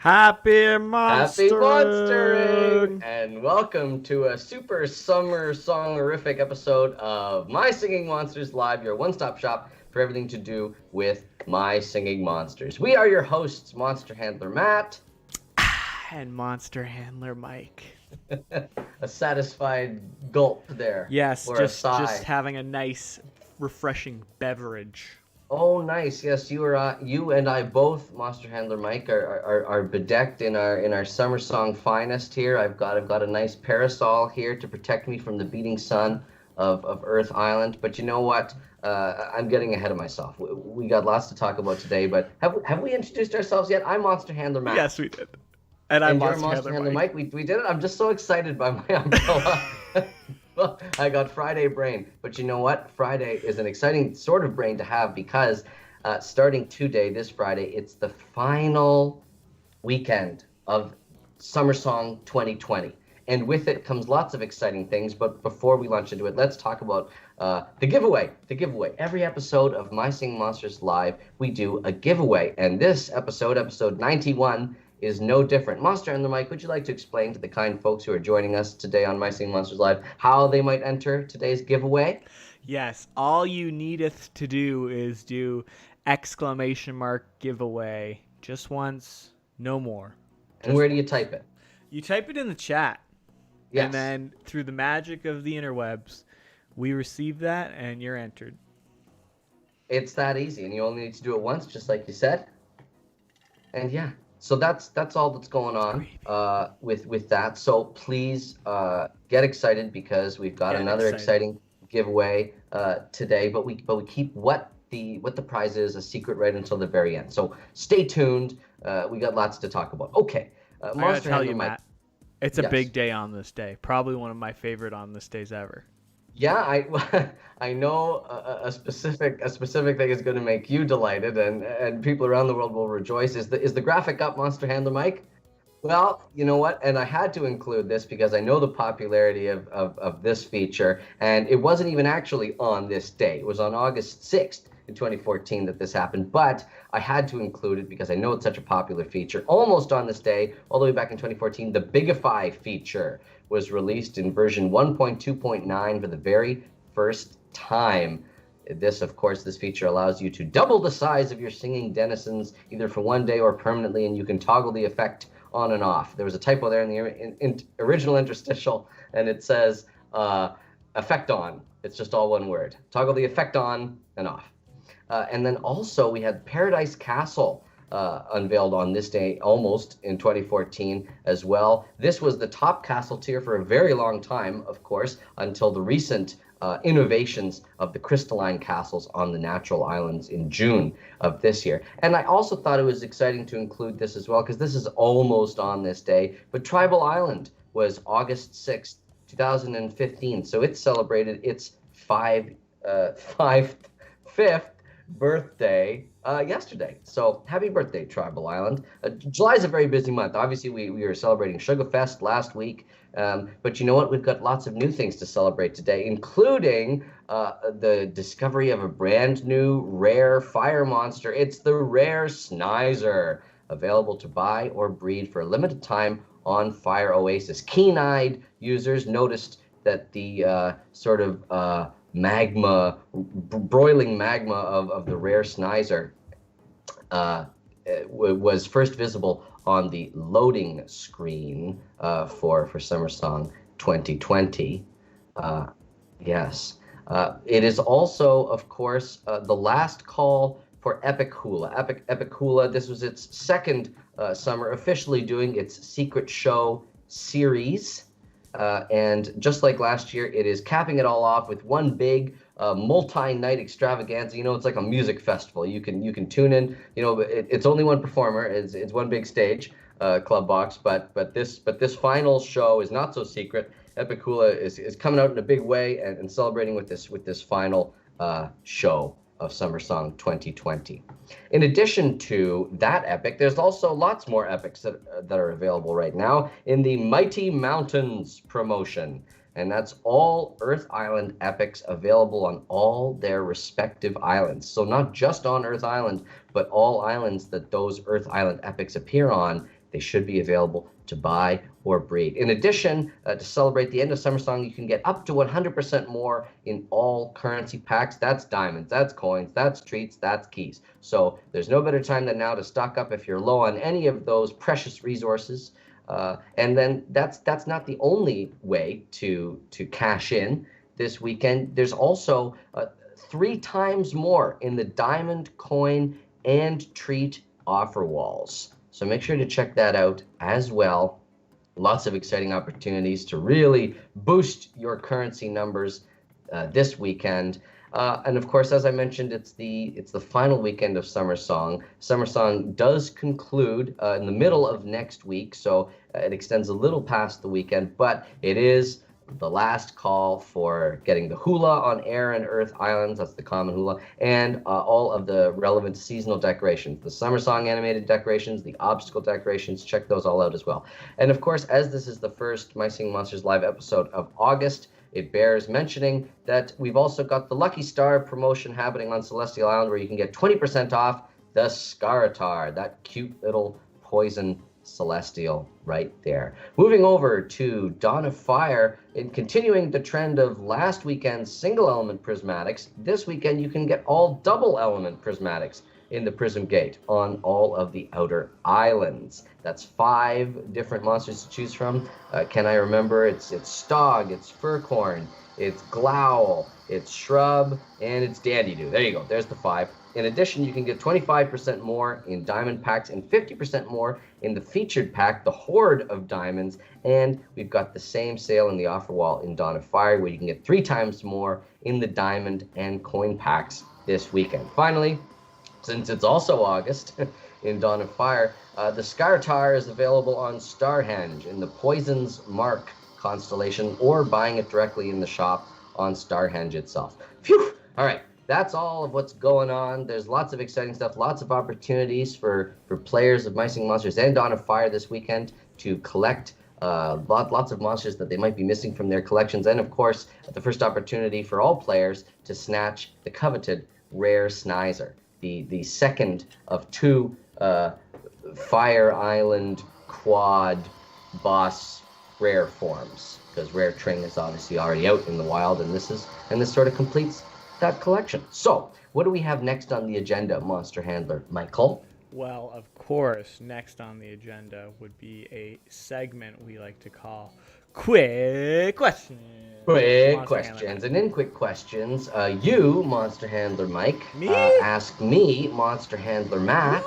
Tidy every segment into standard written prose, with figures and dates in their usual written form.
Happy Happy monstering! monstering! And welcome to a super summer songerific episode of My Singing Monsters Live, your one-stop shop for everything to do with My Singing Monsters. We are your hosts, Monster Handler Matt. And monster handler Mike. A satisfied gulp there. Yes, Or a just sigh. having a nice, refreshing beverage. Oh, nice. Yes, you and I both, Monster Handler Mike, are bedecked in our summer song finest here. I've got a nice parasol here to protect me from the beating sun of Earth Island. But you know what? I'm getting ahead of myself. We got lots to talk about today. But have we introduced ourselves yet? I'm Monster Handler Matt. Yes, we did. And I'm And you're monster Monster handler Handler Mike. Mike. We did it. I'm just so excited by my umbrella. Well, I got Friday brain, but you know what? Friday is an exciting sort of brain to have because starting today, this Friday, it's the final weekend of Summer Song 2020. And with it comes lots of exciting things. But before we launch into it, let's talk about the giveaway. The giveaway. Every episode of My Singing Monsters Live, we do a giveaway. And this episode, episode 91, is no different. Monster and the Mike, would you like to explain to the kind folks who are joining us today on My Singing Monsters Live how they might enter today's giveaway? Yes, all you needeth to do is do !giveaway. Just once, no more. And where do you type it? You type it in the chat. Yes. And then through the magic of the interwebs, we receive that and you're entered. It's that easy, and you only need to do it once, just like you said. And yeah, so that's all that's going on with that. So please get excited because we've got another exciting giveaway today. But we keep what the prize is a secret right until the very end. So stay tuned. We got lots to talk about. Okay, I gotta tell you, Matt, it's a Yes. big day on this day. Probably one of my favorite on this days ever. Yeah, I know a specific thing is going to make you delighted, and people around the world will rejoice. Is the graphic up, Monster Handler Mike? Well, you know what? And I had to include this because I know the popularity of this feature, and it wasn't even actually on this day. It was on August 6th in 2014 that this happened, but I had to include it because I know it's such a popular feature. Almost on this day, all the way back in 2014, the Bigify feature was released in version 1.2.9 for the very first time. This, of course, this feature allows you to double the size of your singing denizens, either for one day or permanently, and you can toggle the effect on and off. There was a typo there in the original interstitial, and it says effect on. It's just all one word. Toggle the effect on and off. And then also we had Paradise Castle unveiled on this day, almost in 2014 as well. This was the top castle tier for a very long time, of course, until the recent innovations of the crystalline castles on the natural islands in June of this year. And I also thought it was exciting to include this as well, because this is almost on this day, but Tribal Island was August 6th, 2015. So it celebrated its fifth birthday yesterday. So happy birthday, Tribal Island. July is a very busy month. Obviously, we were celebrating Sugarfest last week. But you know what? We've got lots of new things to celebrate today, including the discovery of a brand new rare fire monster. It's the rare Snizer, available to buy or breed for a limited time on Fire Oasis. Keen-eyed users noticed that the sort of broiling magma of the rare Snizer was first visible on the loading screen for Summer Song 2020. Yes. It is also, of course, the last call for Epic Hula. Epic Hula, this was its second summer officially doing its secret show series. And just like last year, it is capping it all off with one big multi-night extravaganza. You know, it's like a music festival. You can tune in. You know, it's only one performer. It's one big stage, club box. But this final show is not so secret. Epic Hula is coming out in a big way and celebrating with this final show of Summer Song 2020. In addition to that epic, there's also lots more epics that are available right now in the Mighty Mountains promotion. And that's all Earth Island epics available on all their respective islands. So not just on Earth Island, but all islands that those Earth Island epics appear on. they should be available to buy or breed. In addition, to celebrate the end of Summer Song, you can get up to 100% more in all currency packs. That's diamonds, that's coins, that's treats, that's keys. So there's no better time than now to stock up if you're low on any of those precious resources. And then that's not the only way to cash in this weekend. There's also 3 times more in the diamond, coin, and treat offer walls. So make sure to check that out as well. Lots of exciting opportunities to really boost your currency numbers this weekend. And of course, as I mentioned, it's the final weekend of Summer Song. Summer Song does conclude in the middle of next week, so it extends a little past the weekend, but it is the last call for getting the hula on Air and Earth Islands, that's the common hula, and all of the relevant seasonal decorations, the Summer Song animated decorations, the obstacle decorations, check those all out as well. And of course, as this is the first My Singing Monsters live episode of August, it bears mentioning that we've also got the Lucky Star promotion happening on Celestial Island, where you can get 20% off the Scaratar, that cute little poison celestial right there. Moving over to Dawn of Fire, in continuing the trend of last weekend's single element prismatics, this weekend you can get all double element prismatics in the Prism Gate on all of the outer islands. That's 5 different monsters to choose from. Can I remember? It's Stog, it's Furcorn, it's Glowl, it's Shrub, and it's Dandydoo. There you go. There's the 5. In addition, you can get 25% more in diamond packs and 50% more in the featured pack, the Horde of Diamonds. And we've got the same sale in the offer wall in Dawn of Fire, where you can get 3 times more in the diamond and coin packs this weekend. Finally, since it's also August, in Dawn of Fire, the Scaratar is available on Starhenge in the Poison's Mark constellation, or buying it directly in the shop on Starhenge itself. Phew! All right. That's all of what's going on. There's lots of exciting stuff, lots of opportunities for players of My Singing Monsters and Dawn of Fire this weekend to collect lots of monsters that they might be missing from their collections. And of course, the first opportunity for all players to snatch the coveted Rare Snizer, the second of 2 Fire Island quad boss rare forms, because Rare Tring is obviously already out in the wild, and this sort of completes that collection. So, what do we have next on the agenda, Monster Handler Michael? Well, of course, next on the agenda would be a segment we like to call Quick Questions. Quick questions. And in quick questions, you, Monster Handler Mike, ask me, Monster Handler Matt,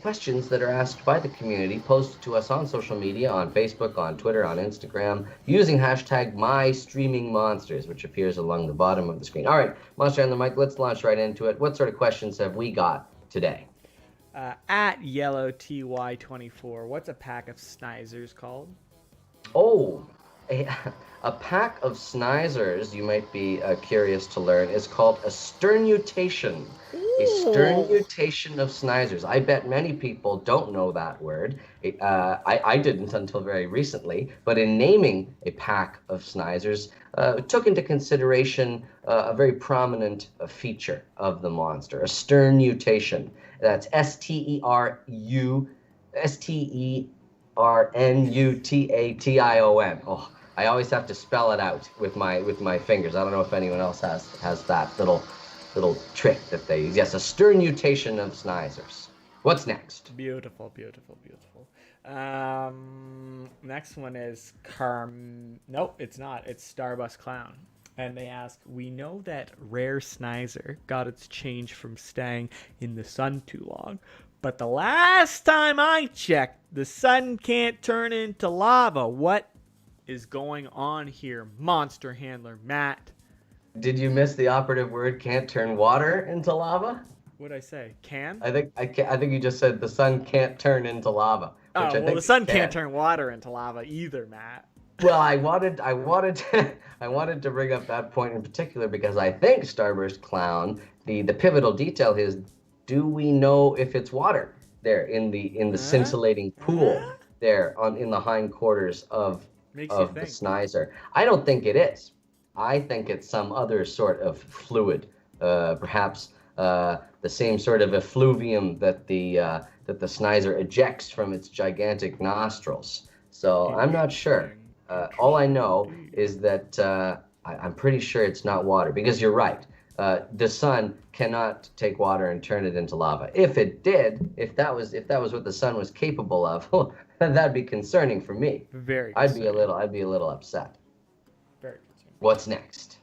questions that are asked by the community, posted to us on social media, on Facebook, on Twitter, on Instagram, using hashtag MyStreamingMonsters, which appears along the bottom of the screen. All right, Monster Handler Mike, let's launch right into it. What sort of questions have we got today? At YellowTY24, what's a pack of Snizers called? Oh, a pack of Snizers, you might be curious to learn, is called a sternutation. A sternutation of Snizers. I bet many people don't know that word. I didn't until very recently. But in naming a pack of Snizers, took into consideration a very prominent feature of the monster, a sternutation. That's Sternutation. Oh, I always have to spell it out with my fingers. I don't know if anyone else has that little trick that they use. Yes, a sternutation of Snizers. What's next? Beautiful, beautiful, beautiful. Next one is Nope, it's not. It's Starbus Clown. And they ask, we know that Rare Snizer got its change from staying in the sun too long, but the last time I checked, the sun can't turn into lava. What is going on here, Monster Handler Matt? Did you miss the operative word? Can't turn water into lava? What'd I say? Can? I think you just said the sun can't turn into lava. The sun can't turn water into lava either, Matt. Well, I wanted to bring up that point in particular because I think Starburst Clown, the pivotal detail is, do we know if it's water there in the scintillating pool there in the hindquarters of the Snizer? I don't think it is. I think it's some other sort of fluid, perhaps the same sort of effluvium that the Snizer ejects from its gigantic nostrils. So I'm not sure. All I know is that I'm pretty sure it's not water, because you're right. The sun cannot take water and turn it into lava. If it did, if that was what the sun was capable of, that'd be concerning for me. Very I'd concerning. be a little upset. Very concerning. What's next?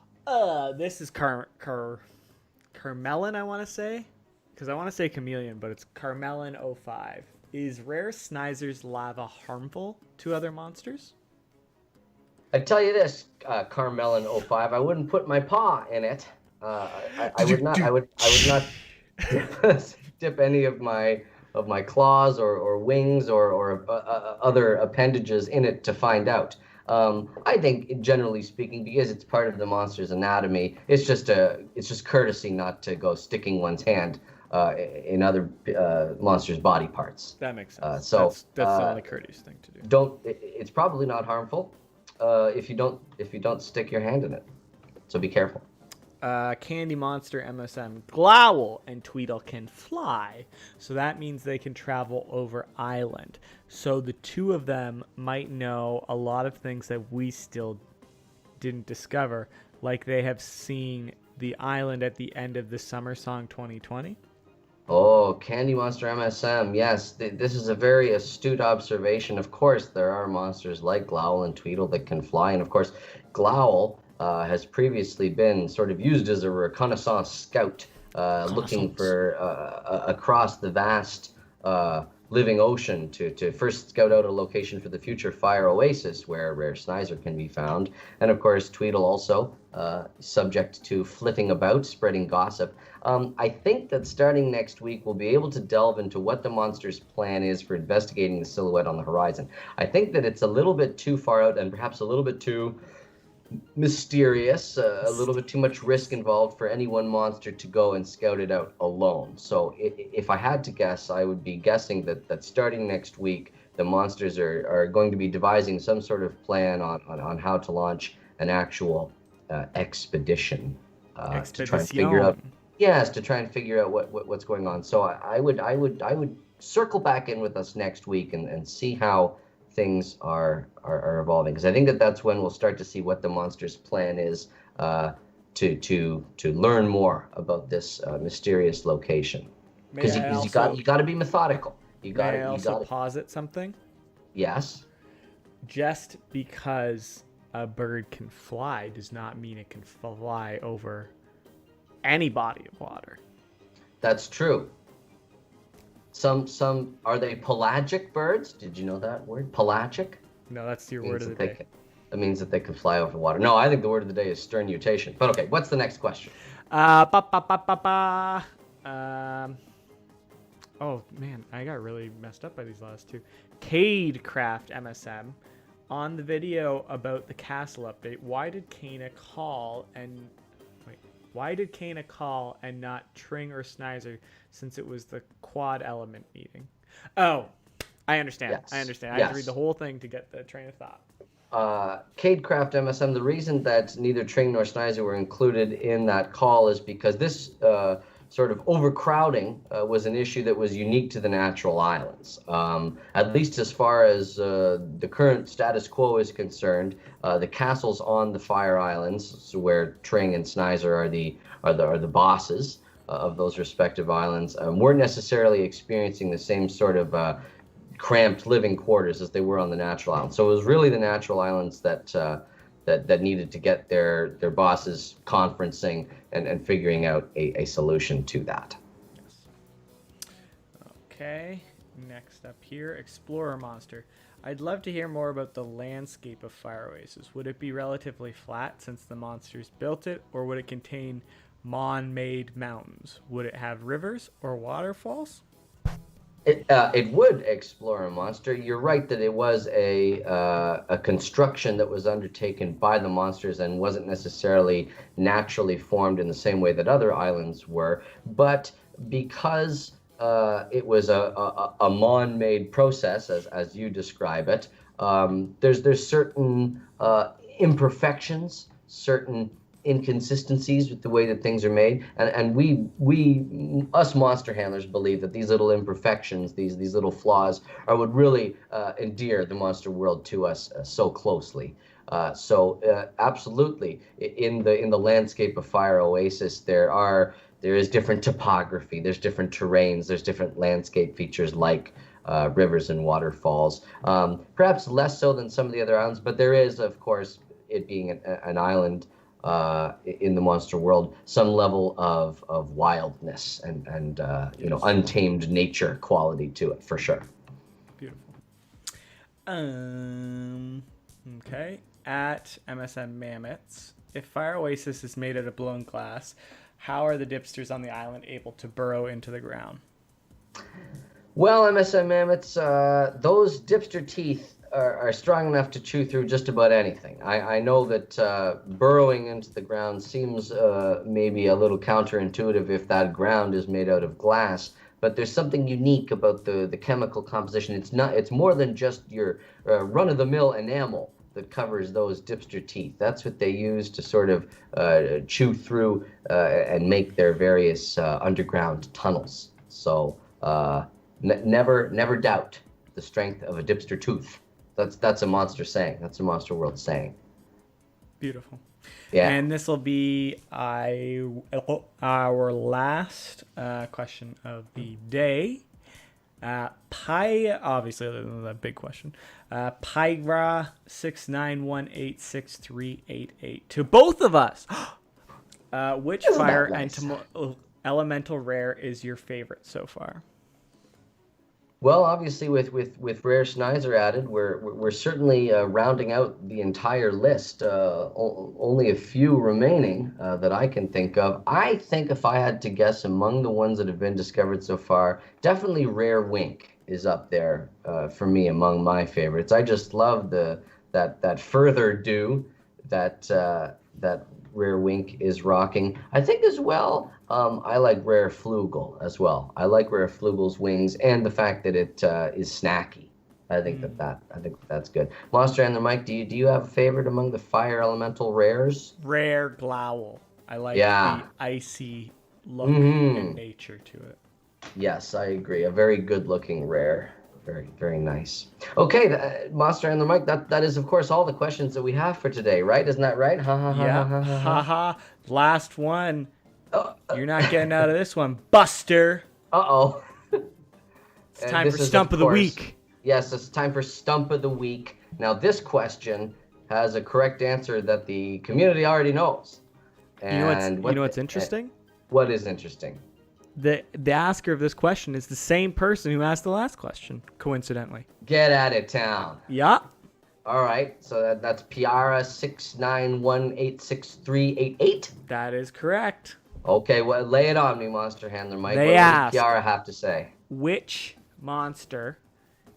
This is Carmelin, I want to say, because I want to say chameleon, but it's Carmelin 05. Is Rare Snizer's lava harmful to other monsters? I tell you this, Carmelin 05, I wouldn't put my paw in it. I would not dip any of my claws or wings or other appendages in it to find out. I think, generally speaking, because it's part of the monster's anatomy, it's just courtesy not to go sticking one's hand in other monsters' body parts. That makes sense. So that's the only courteous thing to do. It's probably not harmful if you don't stick your hand in it. So be careful. Candy Monster MSM Glowl and Tweedle can fly, so that means they can travel over island. So the two of them might know a lot of things that we still didn't discover, like they have seen the island at the end of the Summer Song 2020. Oh, Candy Monster MSM. Yes, this is a very astute observation. Of course, there are monsters like Glowl and Tweedle that can fly, and of course, Glowl has previously been sort of used as a reconnaissance scout, looking for across the vast living ocean to first scout out a location for the future fire oasis where Rare Snizer can be found. And of course, Tweedle also subject to flitting about, spreading gossip. I think that starting next week, we'll be able to delve into what the monster's plan is for investigating the silhouette on the horizon. I think that it's a little bit too far out and perhaps a little bit too mysterious, a little bit too much risk involved for any one monster to go and scout it out alone. So if I had to guess, I would be guessing that starting next week, the monsters are going to be devising some sort of plan on how to launch an actual expedition to try and figure out. Yes, to try and figure out what's going on. So I would circle back in with us next week and see how things are evolving, because I think that's when we'll start to see what the monster's plan is to learn more about this mysterious location. Because you got to be methodical. May I also posit something? Yes. Just because a bird can fly does not mean it can fly over any body of water. That's true. Some are they pelagic birds? Did you know that word? Pelagic? No, that's your word of the day. That means that they can fly over water. No, I think the word of the day is sternutation. But okay, what's the next question? Oh man, I got really messed up by these last two. Cadecraft MSM. On the video about the castle update, why did Kana call and not Tring or Snizer, since it was the quad element meeting? Oh, I understand. Yes. I understand. I had to read the whole thing to get the train of thought. Cadecraft MSM, the reason that neither Tring nor Snizer were included in that call is because this sort of overcrowding was an issue that was unique to the natural islands. At least as far as the current status quo is concerned, the castles on the Fire Islands, so where Tring and Snizer are the bosses of those respective islands, weren't necessarily experiencing the same sort of cramped living quarters as they were on the natural islands. So it was really the natural islands that needed to get their bosses conferencing and figuring out a solution to that. Yes. Okay, next up here, Explorer Monster. I'd love to hear more about the landscape of Fire Oasis. Would it be relatively flat since the monsters built it, or would it contain Mon-made mountains? Would it have rivers or waterfalls? It would explore a monster. You're right that it was a construction that was undertaken by the monsters and wasn't necessarily naturally formed in the same way that other islands were. But because it was a Mon-made process, as you describe it, there's certain imperfections, certain inconsistencies with the way that things are made, and us monster handlers believe that these little imperfections, these little flaws, are what really endear the monster world to us so closely. Absolutely, in the landscape of Fire Oasis, there is different topography, there's different terrains, there's different landscape features like rivers and waterfalls. Perhaps less so than some of the other islands, but there is, of course, it being an island in the monster world, some level of wildness and untamed nature quality to it, for sure. Beautiful. Okay. At MSM Mammoths, if Fire Oasis is made out of blown glass, how are the dipsters on the island able to burrow into the ground? Well, MSM Mammoths, those dipster teeth are strong enough to chew through just about anything. I know that burrowing into the ground seems maybe a little counterintuitive if that ground is made out of glass, but there's something unique about the chemical composition. It's more than just your run-of-the-mill enamel that covers those dipster teeth. That's what they use to sort of chew through and make their various underground tunnels. So never doubt the strength of a dipster tooth. That's a monster saying. That's a monster world saying. Beautiful. Yeah. And this will be our last question of the day. Obviously, other than that big question. Pyra 69186388 to both of us. Which Isn't fire that nice? elemental rare is your favorite so far? Well, obviously, with Rare Schneiser added, we're certainly rounding out the entire list. Only a few remaining that I can think of. I think if I had to guess among the ones that have been discovered so far, definitely Rare Wink is up there for me among my favorites. I just love that further do that Rare Wink is rocking. I think as well, I like Rare Flugel as well. I like Rare Flugel's wings and the fact that it is snacky. I think that's good. Monster and the Mike, do you have a favorite among the fire elemental rares? Rare Glowl. I like the icy look and nature to it. Yes, I agree. A very good looking rare. Very, very nice. Okay, Monster and the Mike, that is, of course, all the questions that we have for today, right? Isn't that right? Haha. Last one. You're not getting out of this one, Buster. Uh-oh. It's time for Stump of the Week. Yes, it's time for Stump of the Week. Now, this question has a correct answer that the community already knows. And you know what's interesting? What is interesting? The asker of this question is the same person who asked the last question, coincidentally. Get out of town. Yeah. All right, so that's Piara 69186388. That is correct. Okay, well, lay it on me, Monster Handler Mike. They what asked, does Piara have to say? Which monster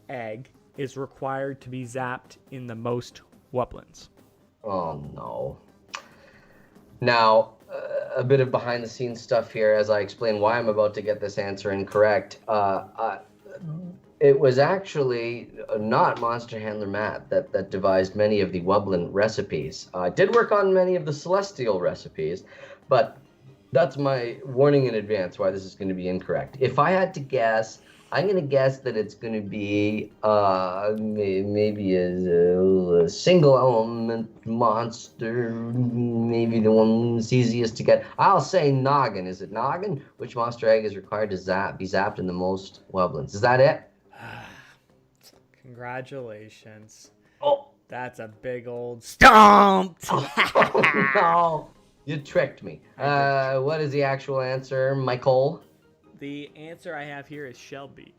egg is required to be zapped in the most Wublins? Oh, no. Now, a bit of behind-the-scenes stuff here as I explain why I'm about to get this answer incorrect. It was actually not Monster Handler Matt that devised many of the Wublin recipes. Did work on many of the Celestial recipes, but that's my warning in advance why this is going to be incorrect. If I had to guess, I'm going to guess that it's going to be maybe a single element monster, maybe the one that's easiest to get. I'll say Noggin. Is it Noggin? Which monster egg is required to be zapped in the most Wublins? Is that it? Congratulations. Oh. That's a big old Stump. Oh, no. You tricked me. What is the actual answer, Michael? The answer I have here is Shellbeat.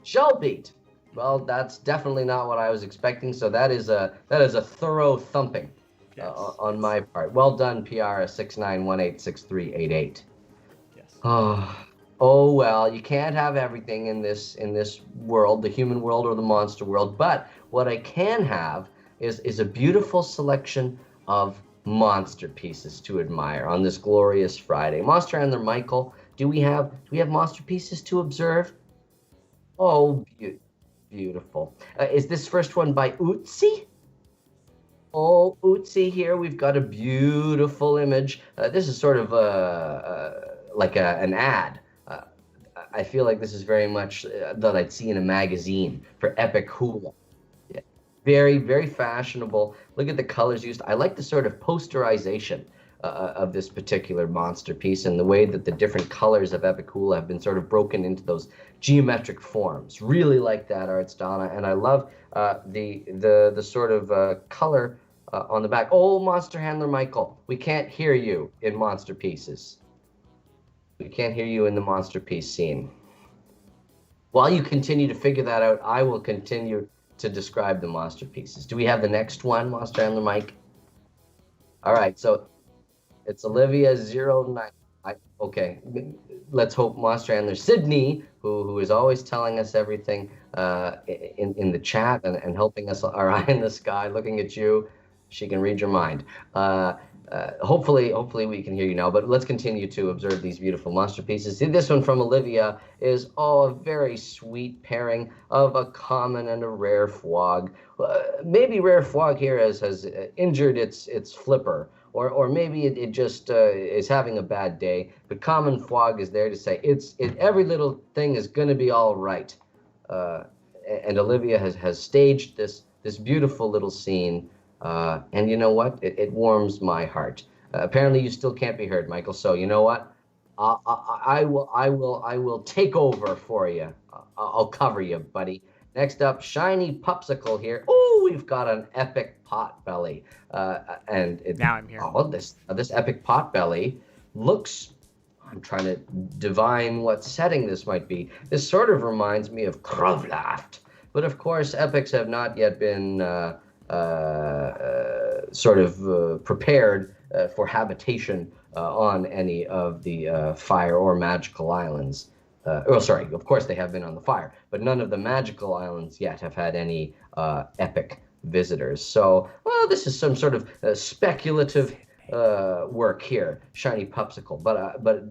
Shellbeat. Well, that's definitely not what I was expecting. So that is a thorough thumping on my part. Well done, PR 69186388. Yes. Oh well, you can't have everything in this world, the human world or the monster world. But what I can have is a beautiful selection of monster pieces to admire on this glorious Friday. Monster Handler Michael, do we have monster pieces to observe? Oh, beautiful. Is this first one by Utsi? Oh, Ootsie here. We've got a beautiful image. This is sort of like an ad. Uh, I feel like this is very much that I'd see in a magazine for Epic Hula. Yeah. Very, very fashionable. Look at the colors used. I like the sort of posterization of this particular monster piece and the way that the different colors of Epic Hula have been sort of broken into those geometric forms. Really like that art style, and I love the sort of color on the back. Oh, Monster Handler Michael, we can't hear you in Monsterpieces. We can't hear you in the Monsterpiece scene. While you continue to figure that out, I will continue to describe the Monsterpieces. Do we have the next one, Monster Handler Mike? All right, so it's Olivia09. Okay, let's hope Monster Handler Sydney, who is always telling us everything in the chat and helping us, our eye in the sky, looking at you, she can read your mind. Hopefully we can hear you now, but let's continue to observe these beautiful Monsterpieces. See, this one from Olivia is, a very sweet pairing of a common and a rare Fwog. Maybe rare Fwog here has injured its flipper, or maybe it just is having a bad day, but common Fwog is there to say, every little thing is going to be all right. And Olivia has staged this beautiful little scene. And you know what? It warms my heart. Apparently, you still can't be heard, Michael. So you know what? I will take over for you. I'll cover you, buddy. Next up, Shiny Pupsicle here. Oh, we've got an epic Potbelly. Now I'm here. Oh, this epic Potbelly looks. I'm trying to divine what setting this might be. This sort of reminds me of Krovlaft, but of course, epics have not yet been. Sort of prepared for habitation on any of the fire or magical islands. Sorry, of course they have been on the fire, but none of the magical islands yet have had any epic visitors. So, well, this is some sort of speculative work here, Shiny Pupsicle, but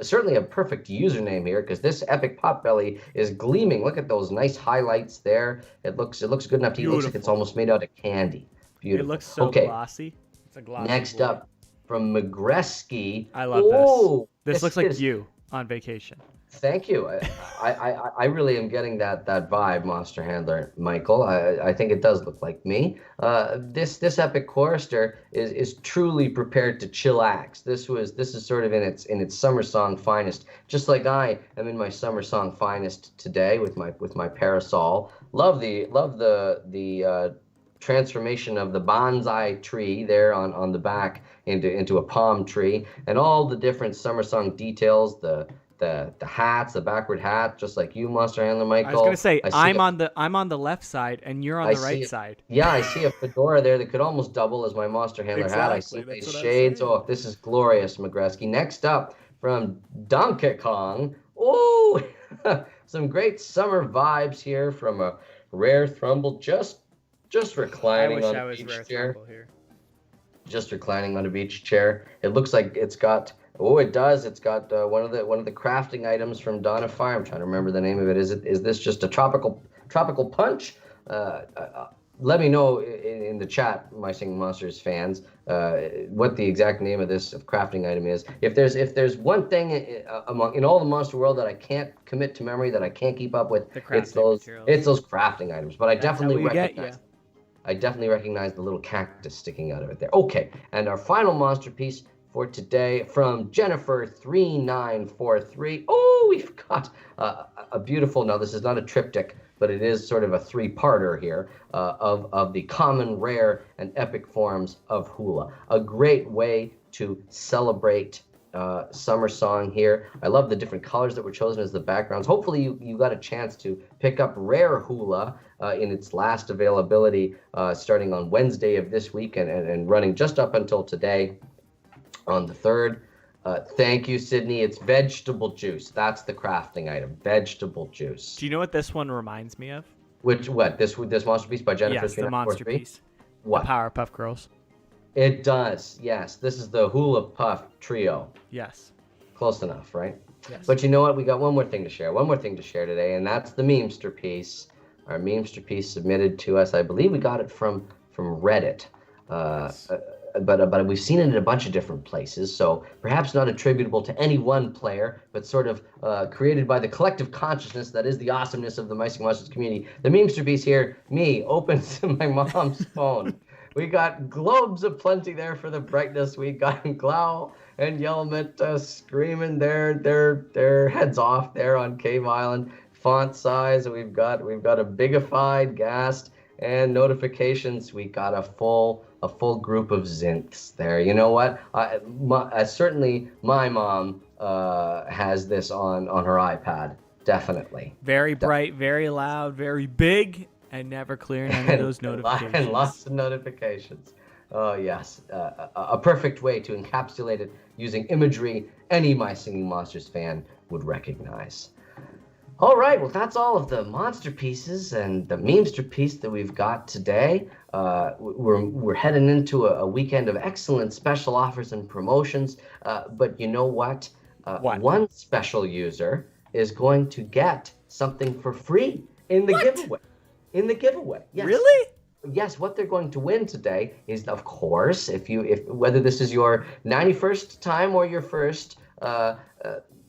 certainly a perfect username here because this epic Potbelly is gleaming. Look at those nice highlights there. It looks good enough to eat. It looks like it's almost made out of candy. Beautiful. It looks so glossy. It's a glossy. Next up from Magreski. I love this. This looks like you on vacation. Thank you. I really am getting that vibe, Monster Handler Michael. I think it does look like me. This epic chorister is truly prepared to chillax. This is sort of in its summer song finest. Just like I am in my summer song finest today with my parasol. Love the transformation of the bonsai tree there on the back into a palm tree, and all the different summer song details. The hats, the backward hat, just like you, Monster Handler Michael. I was gonna say I'm on the left side and you're on the right side. Yeah, I see a fedora there that could almost double as my Monster Handler hat. I see these shades. Oh, this is glorious, Magreski. Next up from Donkey Kong. Oh, some great summer vibes here from a rare Thrumble just reclining on a beach chair. Just reclining on a beach chair. It looks like it's got. Oh, it does. It's got one of the crafting items from Dawn of Fire. I'm trying to remember the name of it. Is this just a tropical punch? Let me know in the chat, my Singing Monsters fans, what the exact name of this crafting item is. If there's one thing in all the monster world that I can't commit to memory, that I can't keep up with, it's those crafting items. But I definitely recognize. I definitely recognize the little cactus sticking out of it there. Okay, and our final monster piece for today from Jennifer3943. Oh, we've got a beautiful, now this is not a triptych, but it is sort of a three-parter here of the common, rare, and epic forms of hula. A great way to celebrate summer song here. I love the different colors that were chosen as the backgrounds. Hopefully you got a chance to pick up rare hula in its last availability starting on Wednesday of this week and running just up until today. On the 3rd. Thank you, Sydney. It's vegetable juice. That's the crafting item. Vegetable juice. Do you know what this one reminds me of? This Monsterpiece by Jennifer? Yes, the Monsterpiece. What? The Powerpuff Girls. It does. Yes. This is the Hula Puff Trio. Yes. Close enough, right? Yes. But you know what? We got one more thing to share. One more thing to share today, and that's the Memester piece. Our Memester piece submitted to us. I believe we got it from Reddit. Yes. But we've seen it in a bunch of different places, so perhaps not attributable to any one player, but sort of created by the collective consciousness that is the awesomeness of the Micing Monsters community. The Memsterpiece here, me, opens to my mom's phone. We got globes aplenty there for the brightness. We got Glau and Yelmet screaming their heads off there on Cave Island. Font size, we've got a bigified, gassed, and notifications. We got a full group of Zinks there. You know what? Certainly my mom has this on her iPad. Definitely. Very bright, very loud, very big, and never clearing any of those notifications. And lots of notifications. Oh yes, a perfect way to encapsulate it using imagery any My Singing Monsters fan would recognize. All right, well, that's all of the Monsterpieces and the Memsterpiece that we've got today. We're heading into a weekend of excellent special offers and promotions. But you know what? What? One special user is going to get something for free in the giveaway. In the giveaway, yes. Really? Yes, what they're going to win today is, of course, if whether this is your 91st time or your first,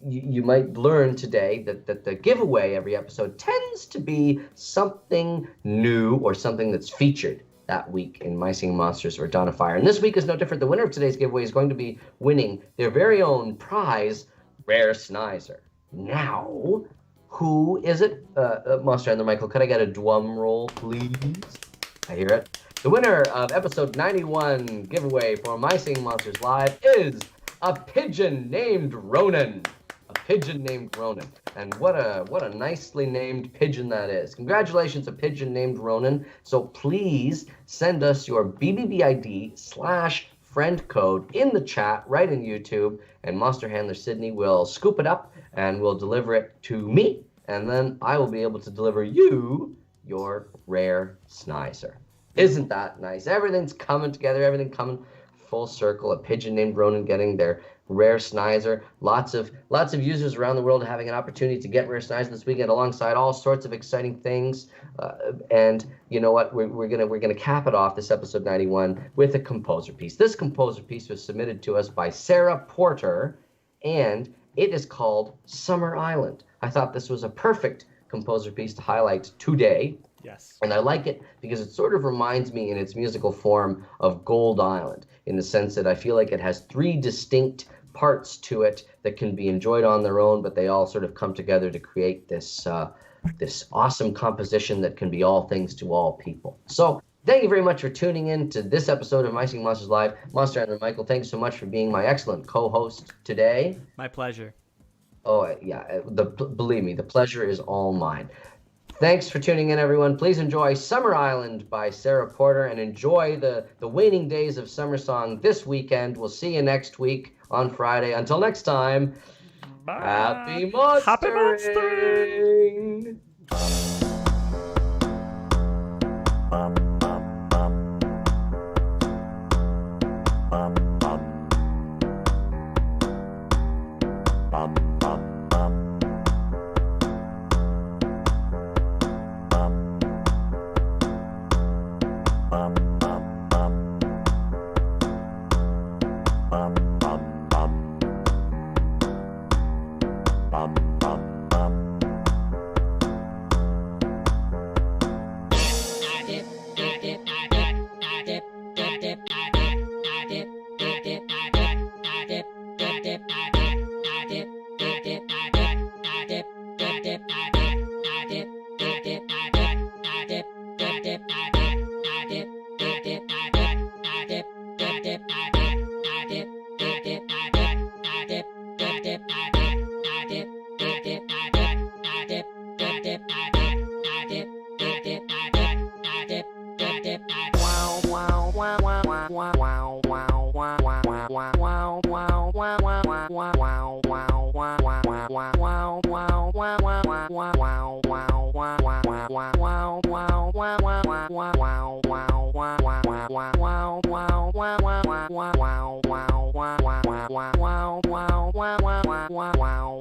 you might learn today that the giveaway every episode tends to be something new or something that's featured that week in My Singing Monsters or Dawn of Fire. And this week is no different. The winner of today's giveaway is going to be winning their very own prize, Rare Snizer. Now, who is it? Monster and the Michael, could I get a drum roll, please? I hear it. The winner of episode 91 giveaway for My Singing Monsters Live is a pigeon named Ronan. A pigeon named Ronan. And what a nicely named pigeon that is. Congratulations, a pigeon named Ronan. So please send us your BBB ID /friend code in the chat right in YouTube, and Monster Handler Sydney will scoop it up and will deliver it to me, and then I will be able to deliver you your Rare Snizer. Isn't that nice? Everything's coming together, everything coming full circle. A pigeon named Ronan getting their Rare Snizer. Lots of users around the world having an opportunity to get Rare Snizer this weekend, alongside all sorts of exciting things. And you know what? We're gonna cap it off this episode 91 with a composer piece. This composer piece was submitted to us by Sarah Porter, and it is called Summer Island. I thought this was a perfect composer piece to highlight today. Yes. And I like it because it sort of reminds me in its musical form of Gold Island, in the sense that I feel like it has three distinct parts to it that can be enjoyed on their own, but they all sort of come together to create this this awesome composition that can be all things to all people. So thank you very much for tuning in to this episode of My Singing Monsters Live. Monster and Michael, thank you so much for being my excellent co-host today. My pleasure. Oh, yeah, believe me, the pleasure is all mine. Thanks for tuning in, everyone. Please enjoy Summer Island by Sarah Porter, and enjoy the waning days of Summer Song this weekend. We'll see you next week on Friday. Until next time, Bye. Happy Monstering! Happy Monstering!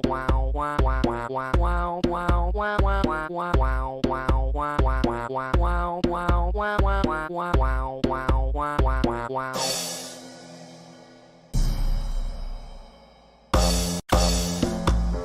Wow.